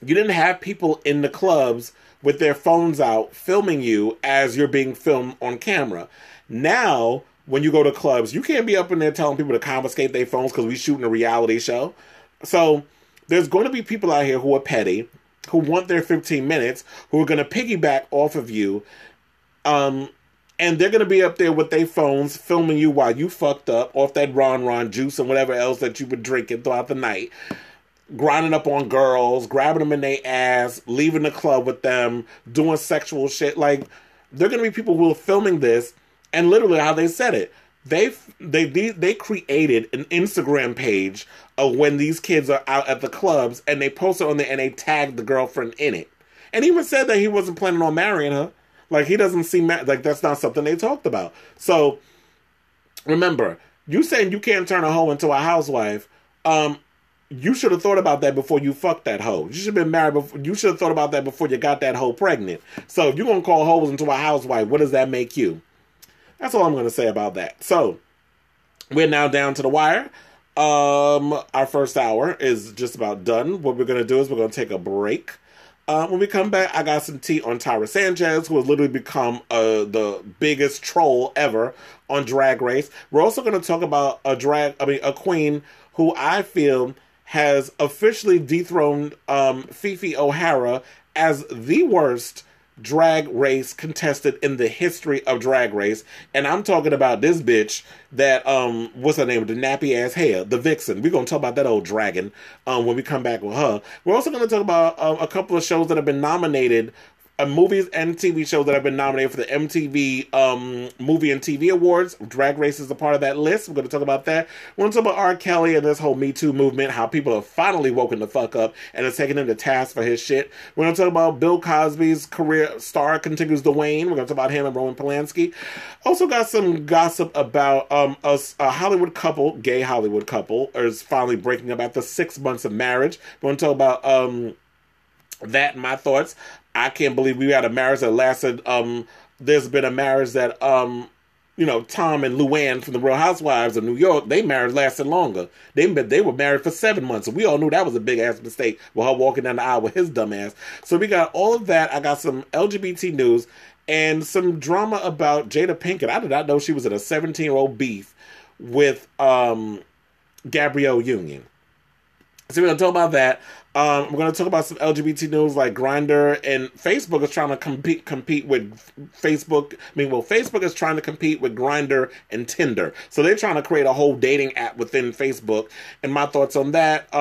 You didn't have people in the clubs with their phones out filming you as you're being filmed on camera. Now, when you go to clubs, you can't be up in there telling people to confiscate their phones because we're shooting a reality show. So there's going to be people out here who are petty, who want their 15 minutes, who are going to piggyback off of you. And they're going to be up there with their phones filming you while you fucked up off that Ron juice and whatever else that you were drinking throughout the night. Grinding up on girls, grabbing them in their ass, leaving the club with them, doing sexual shit. Like, they're going to be people who are filming this. And literally how they said it, they created an Instagram page of when these kids are out at the clubs, and they posted on there and they tagged the girlfriend in it. And he even said that he wasn't planning on marrying her. Like, he doesn't seem like that's not something they talked about. So remember, you saying you can't turn a hoe into a housewife. You should have thought about that before you fucked that hoe. You should have been married before. You should have thought about that before you got that hoe pregnant. So if you're gonna call hoes into a housewife, what does that make you? That's all I'm going to say about that. So, we're now down to the wire. Our first hour is just about done. What we're going to do is we're going to take a break. When we come back, I got some tea on Tyra Sanchez, who has literally become the biggest troll ever on Drag Race. We're also going to talk about a queen who I feel has officially dethroned Fifi O'Hara as the worst Drag Race contestant in the history of Drag Race. And I'm talking about this bitch that, what's her name, the nappy ass hair, the Vixen. We're going to talk about that old dragon when we come back with her. We're also going to talk about a couple of shows that have been nominated, movies and TV shows that have been nominated for the MTV Movie and TV Awards. Drag Race is a part of that list. We're going to talk about that. We're going to talk about R. Kelly and this whole Me Too movement, how people have finally woken the fuck up and is taking him to task for his shit. We're going to talk about Bill Cosby's career star continues to wane. We're going to talk about him and Roman Polanski. Also got some gossip about a Hollywood couple, gay Hollywood couple, is finally breaking up after 6 months of marriage. We're going to talk about That and my thoughts. I can't believe we had a marriage that lasted. There's been a marriage that Tom and Luann from the Real Housewives of New York, they marriage lasted longer. They were married for 7 months, and we all knew that was a big ass mistake with her walking down the aisle with his dumb ass. So we got all of that. I got some LGBT news and some drama about Jada Pinkett. I did not know she was in a 17-year-old beef with Gabrielle Union. So we're going to talk about that. We're going to talk about some LGBT news like Grindr, and Facebook is trying to compete with Facebook. Facebook is trying to compete with Grindr and Tinder. So they're trying to create a whole dating app within Facebook. And my thoughts on that,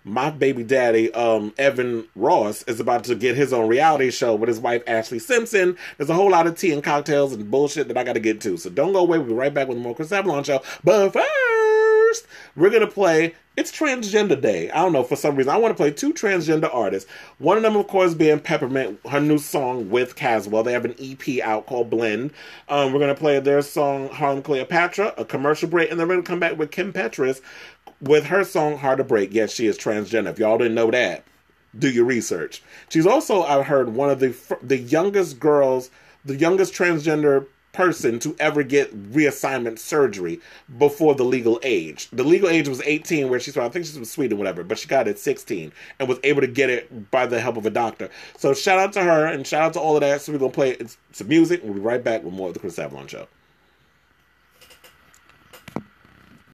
my baby daddy, Evan Ross, is about to get his own reality show with his wife, Ashley Simpson. There's a whole lot of tea and cocktails and bullshit that I got to get to. So don't go away. We'll be right back with more Kris Avalon Show. But first, we're going to play... It's Transgender Day. I don't know, for some reason. I want to play 2 transgender artists. One of them, of course, being Peppermint, her new song with Caswell. They have an EP out called Blend. We're going to play their song, Harlem Cleopatra, a commercial break, and then we're going to come back with Kim Petras with her song, Hard to Break. Yes, she is transgender. If y'all didn't know that, do your research. She's also, I heard, one of the youngest girls, the youngest transgender person to ever get reassignment surgery before the legal age. The legal age was 18, where she's from, I think she's from Sweden, whatever, but she got it at 16 and was able to get it by the help of a doctor. So shout out to her and shout out to all of that. So we're going to play some music and we'll be right back with more of the Kris Avalon Show.